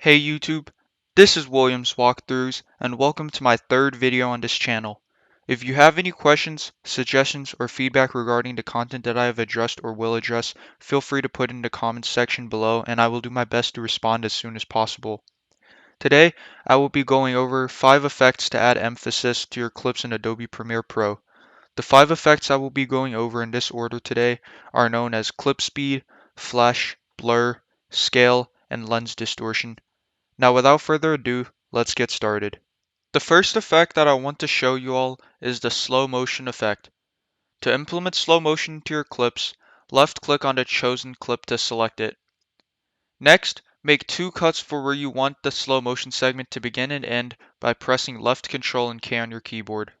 Hey YouTube, this is William's Walkthroughs and welcome to my third video on this channel. If you have any questions, suggestions, or feedback regarding the content that I have addressed or will address, feel free to put in the comments section below and I will do my best to respond as soon as possible. Today, I will be going over 5 effects to add emphasis to your clips in Adobe Premiere Pro. The 5 effects I will be going over in this order today are known as clip speed, flash, blur, scale, and lens distortion. Now without further ado, let's get started. The first effect that I want to show you all is the slow motion effect. To implement slow motion to your clips, left click on the chosen clip to select it. Next, make 2 cuts for where you want the slow motion segment to begin and end by pressing left Ctrl and K on your keyboard.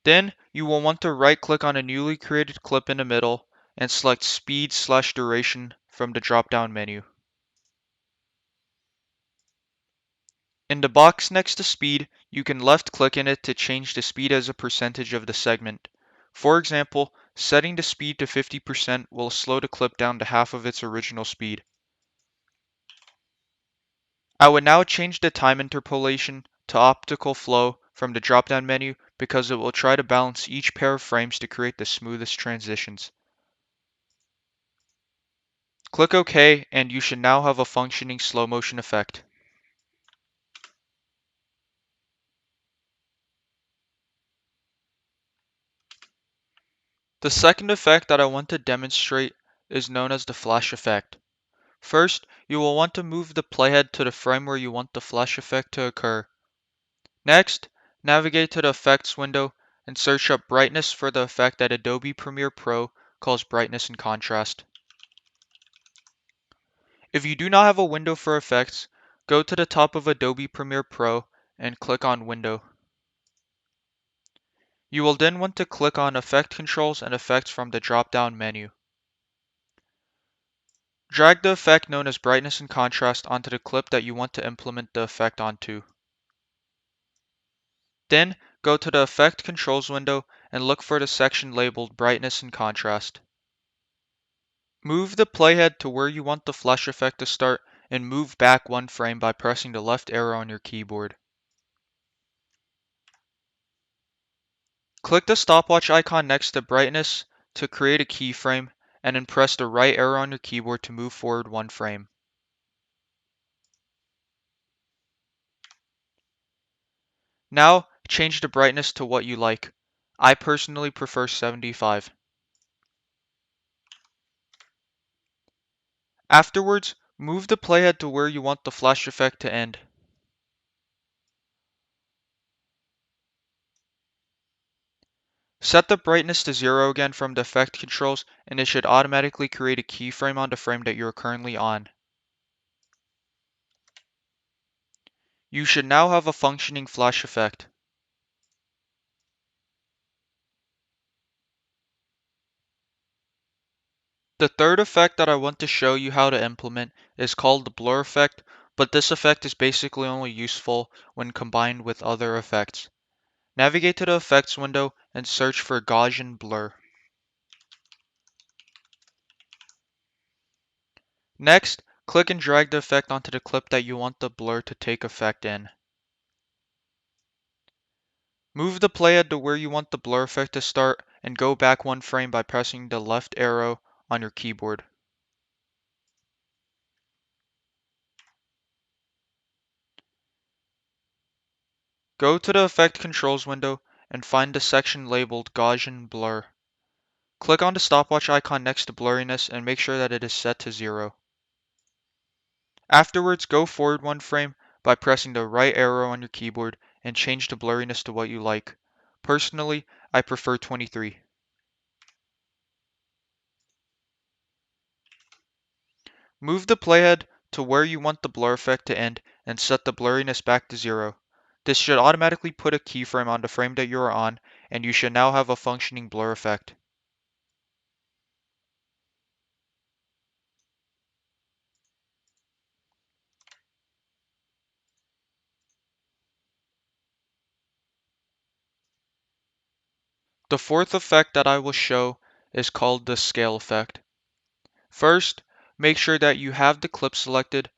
Then you will want to right click on a newly created clip in the middle and select speed/duration from the drop down menu. In the box next to speed, you can left click in it to change the speed as a percentage of the segment. For example, setting the speed to 50% will slow the clip down to half of its original speed. I would now change the time interpolation to optical flow from the drop down menu because it will try to balance each pair of frames to create the smoothest transitions. Click OK and you should now have a functioning slow motion effect. The second effect that I want to demonstrate is known as the flash effect. First, you will want to move the playhead to the frame where you want the flash effect to occur. Next, navigate to the Effects window and search up brightness for the effect that Adobe Premiere Pro calls brightness and contrast. If you do not have a window for effects, go to the top of Adobe Premiere Pro and click on Window. You will then want to click on Effect Controls and Effects from the drop-down menu. Drag the effect known as brightness and contrast onto the clip that you want to implement the effect onto. Then, go to the Effect Controls window and look for the section labeled Brightness and Contrast. Move the playhead to where you want the flash effect to start and move back one frame by pressing the left arrow on your keyboard. Click the stopwatch icon next to Brightness to create a keyframe and then press the right arrow on your keyboard to move forward one frame. Now, change the brightness to what you like. I personally prefer 75. Afterwards, move the playhead to where you want the flash effect to end. Set the brightness to 0 again from the effect controls and it should automatically create a keyframe on the frame that you are currently on. You should now have a functioning flash effect. The third effect that I want to show you how to implement is called the blur effect, but this effect is basically only useful when combined with other effects. Navigate to the effects window and search for Gaussian blur. Next, click and drag the effect onto the clip that you want the blur to take effect in. Move the playhead to where you want the blur effect to start and go back one frame by pressing the left arrow on your keyboard. Go to the Effect Controls window and find the section labeled Gaussian Blur. Click on the stopwatch icon next to blurriness and make sure that it is set to 0. Afterwards, go forward one frame by pressing the right arrow on your keyboard and change the blurriness to what you like. Personally, I prefer 23. Move the playhead to where you want the blur effect to end and set the blurriness back to 0. This should automatically put a keyframe on the frame that you are on, and you should now have a functioning blur effect. The fourth effect that I will show is called the scale effect. First, make sure that you have the clip selected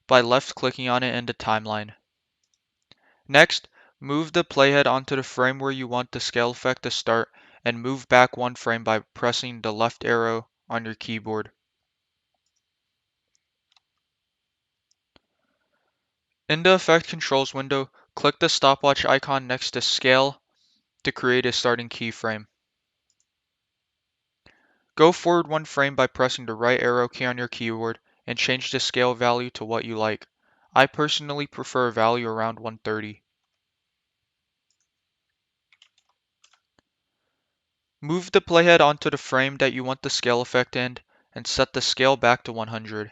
by left-clicking on it in the timeline. Next, move the playhead onto the frame where you want the scale effect to start and move back one frame by pressing the left arrow on your keyboard. In the Effect Controls window, click the stopwatch icon next to Scale to create a starting keyframe. Go forward one frame by pressing the right arrow key on your keyboard and change the scale value to what you like. I personally prefer a value around 130. Move the playhead onto the frame that you want the scale effect in and set the scale back to 100.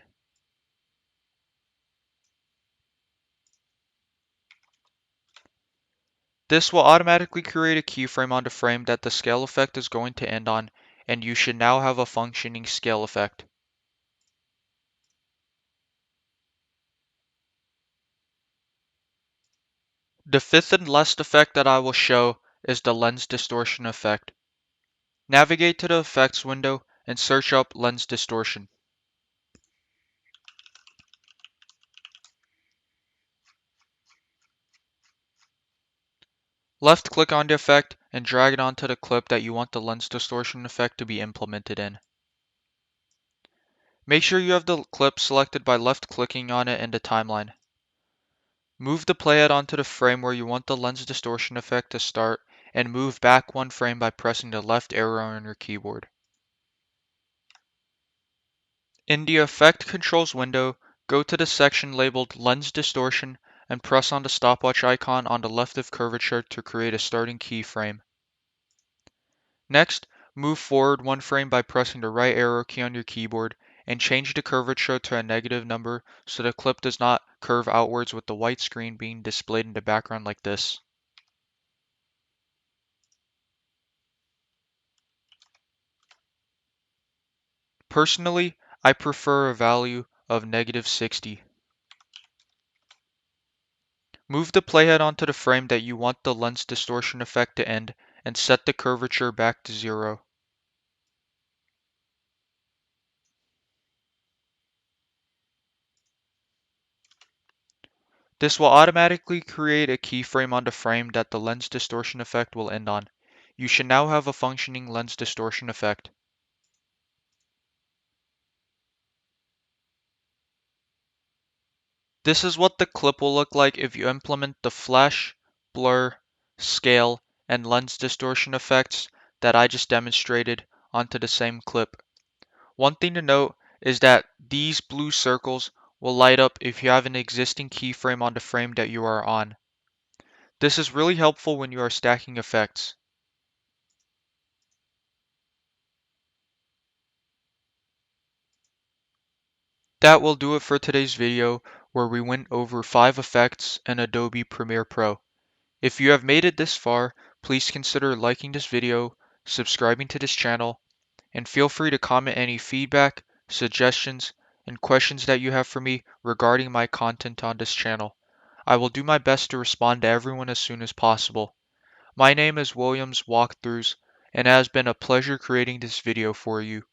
This will automatically create a keyframe on the frame that the scale effect is going to end on, and you should now have a functioning scale effect. The fifth and last effect that I will show is the lens distortion effect. Navigate to the effects window and search up lens distortion. Left click on the effect and drag it onto the clip that you want the lens distortion effect to be implemented in. Make sure you have the clip selected by left clicking on it in the timeline. Move the playhead onto the frame where you want the lens distortion effect to start and move back one frame by pressing the left arrow on your keyboard. In the Effect Controls window, go to the section labeled Lens Distortion and press on the stopwatch icon on the left of curvature to create a starting keyframe. Next, move forward one frame by pressing the right arrow key on your keyboard and change the curvature to a negative number so the clip does not curve outwards with the white screen being displayed in the background like this. Personally, I prefer a value of -60. Move the playhead onto the frame that you want the lens distortion effect to end and set the curvature back to 0. This will automatically create a keyframe on the frame that the lens distortion effect will end on. You should now have a functioning lens distortion effect. This is what the clip will look like if you implement the flash, blur, scale, and lens distortion effects that I just demonstrated onto the same clip. One thing to note is that these blue circles will light up if you have an existing keyframe on the frame that you are on. This is really helpful when you are stacking effects. That will do it for today's video where we went over 5 effects in Adobe Premiere Pro. If you have made it this far, please consider liking this video, subscribing to this channel, and feel free to comment any feedback, suggestions, and questions that you have for me regarding my content on this channel. I will do my best to respond to everyone as soon as possible. My name is Williams Walkthroughs, and it has been a pleasure creating this video for you.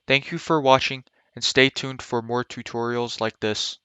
Thank you for watching, and stay tuned for more tutorials like this.